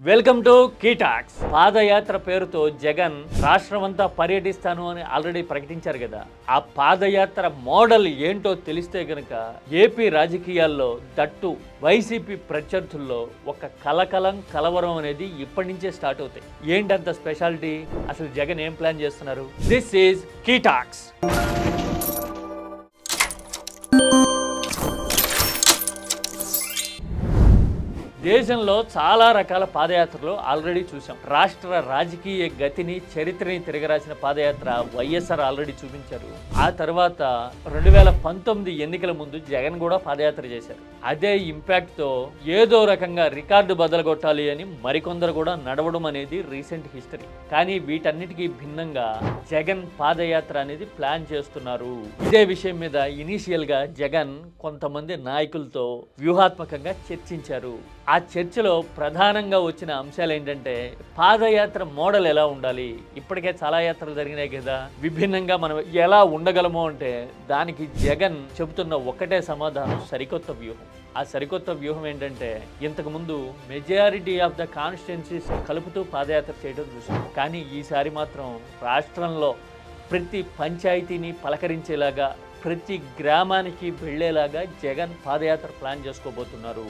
Welcome to కీటాక్స్. పాదయాత్ర పేరుతో జగన్ రాష్ట్రమంతా పర్యటిస్తాను అని ఆల్రెడీ ప్రకటించారు కదా. ఆ పాదయాత్ర మోడల్ ఏంటో తెలిస్తే గనక ఏపీ రాజకీయాల్లో దట్టు వైసీపీ ప్రత్యర్థుల్లో ఒక కలవరం అనేది ఇప్పటి నుంచే స్టార్ట్ అవుతాయి. ఏంటంత స్పెషాలిటీ? అసలు జగన్ ఏం ప్లాన్ చేస్తున్నారు? This is Key Talks. దేశంలో చాలా రకాల పాదయాత్రలు ఆల్రెడీ చూసాం. రాష్ట్ర రాజకీయ గతిని చరిత్రని తిరగరాసిన పాదయాత్ర వైఎస్ఆర్ ఆల్రెడీ చూపించారు. ఆ తర్వాత 2019 ఎన్నికల ముందు జగన్ కూడా పాదయాత్ర చేశారు. అదే ఇంపాక్ట్ తో ఏదో రకంగా రికార్డు బదలగొట్టాలి అని మరికొందరు కూడా నడవడం అనేది రీసెంట్ హిస్టరీ. కానీ వీటన్నిటికీ భిన్నంగా జగన్ పాదయాత్ర అనేది ప్లాన్ చేస్తున్నారు. ఇదే విషయం మీద ఇనీషియల్ గా జగన్ కొంతమంది నాయకులతో వ్యూహాత్మకంగా చర్చించారు. ఆ చర్చలో ప్రధానంగా వచ్చిన అంశాలు ఏంటంటే పాదయాత్ర మోడల్ ఎలా ఉండాలి. ఇప్పటికే చాలా యాత్రలు జరిగినాయి కదా, విభిన్నంగా మనం ఎలా ఉండగలమో అంటే దానికి జగన్ చెబుతున్న ఒకటే సమాధానం సరికొత్త వ్యూహం. ఆ సరికొత్త వ్యూహం ఏంటంటే ఇంతకుముందు మెజారిటీ ఆఫ్ ద కాన్స్టిట్యున్సీస్ కలుపుతూ పాదయాత్ర చేయడం చూసాం. కానీ ఈసారి మాత్రం రాష్ట్రంలో ప్రతి పంచాయతీని పలకరించేలాగా, ప్రతి గ్రామానికి వెళ్ళేలాగా జగన్ పాదయాత్ర ప్లాన్ చేసుకోబోతున్నారు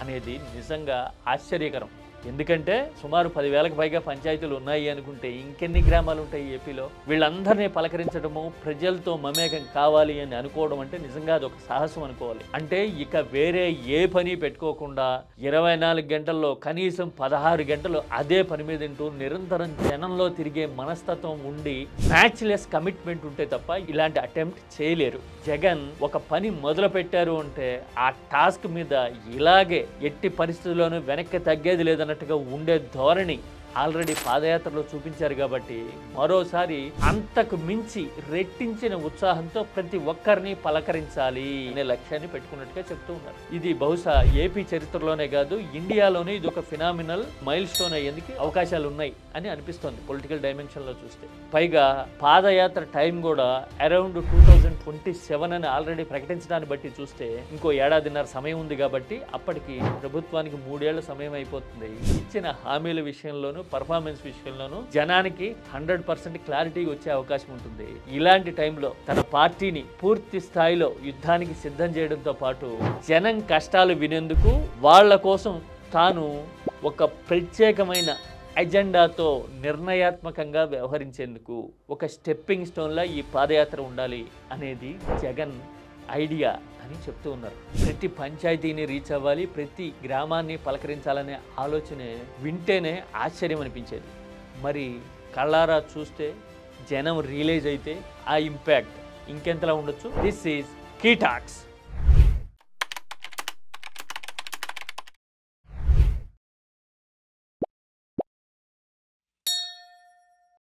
అనేది నిజంగా ఆశ్చర్యకరం. ఎందుకంటే సుమారు 10,000కు పైగా పంచాయతీలు ఉన్నాయి అనుకుంటే ఇంకెన్ని గ్రామాలు ఉంటాయి ఏపీలో? వీళ్ళందరినీ పలకరించడము, ప్రజలతో మమేకం కావాలి అని అనుకోవడం అంటే నిజంగా అదొక సాహసం అనుకోవాలి. అంటే ఇక వేరే ఏ పని పెట్టుకోకుండా 24 గంటల్లో కనీసం 16 గంటలు అదే పని మీద ఉంటూ నిరంతరం జనంలో తిరిగే మనస్తత్వం ఉండి మ్యాచ్లెస్ కమిట్మెంట్ ఉంటే తప్ప ఇలాంటి అటెంప్ట్ చేయలేరు. జగన్ ఒక పని మొదలు పెట్టారు అంటే ఆ టాస్క్ మీద ఇలాగే ఎట్టి పరిస్థితుల్లోనూ వెనక్కి తగ్గేది లేదన్నట్టుగా ఉండే ధోరణి ఆల్రెడీ పాదయాత్రలో చూపించారు. కాబట్టి మరోసారి అంతకు మించి రెట్టించిన ఉత్సాహంతో ప్రతి ఒక్కరిని పలకరించాలి అనే లక్ష్యాన్ని పెట్టుకున్నట్టుగా చెప్తూ ఉన్నారు. ఇది బహుశా ఏపీ చరిత్రలోనే కాదు, ఇండియాలోనే ఇది ఒక ఫినామినల్ మైల్ స్టోన్ అయ్యేందుకు అవకాశాలు ఉన్నాయి అని అనిపిస్తోంది పొలిటికల్ డైమెన్షన్ లో చూస్తే. పైగా పాదయాత్ర టైం కూడా అరౌండ్ 2027 అని ఆల్రెడీ ప్రకటించడాన్ని బట్టి చూస్తే ఇంకో ఏడాదిన్నర సమయం ఉంది. కాబట్టి అప్పటికి ప్రభుత్వానికి 3 ఏళ్ల సమయం అయిపోతుంది. ఇచ్చిన హామీల విషయంలోనూ పర్ఫార్మెన్స్ విషయంలోనూ జనానికి 100% క్లారిటీ వచ్చే అవకాశం ఉంటుంది. ఇలాంటి టైంలో తన పార్టీని పూర్తి స్థాయిలో యుద్ధానికి సిద్ధం చేయడంతో పాటు జనం కష్టాలు వినేందుకు, వాళ్ళ కోసం తాను ఒక ప్రత్యేకమైన ఎజెండాతో నిర్ణయాత్మకంగా వ్యవహరించేందుకు ఒక స్టెప్పింగ్ స్టోన్లా ఈ పాదయాత్ర ఉండాలి అనేది జగన్ ఐడియా అని చెప్తూ ఉన్నారు. ప్రతి పంచాయతీని రీచ్ అవ్వాలి, ప్రతి గ్రామాన్ని పలకరించాలనే ఆలోచనే వింటేనే ఆశ్చర్యం అనిపించేది. మరి కళ్ళారా చూస్తే, జనం రియలైజ్ అయితే ఆ ఇంపాక్ట్ ఇంకెంతలా ఉండొచ్చు. This is కీటాక్స్.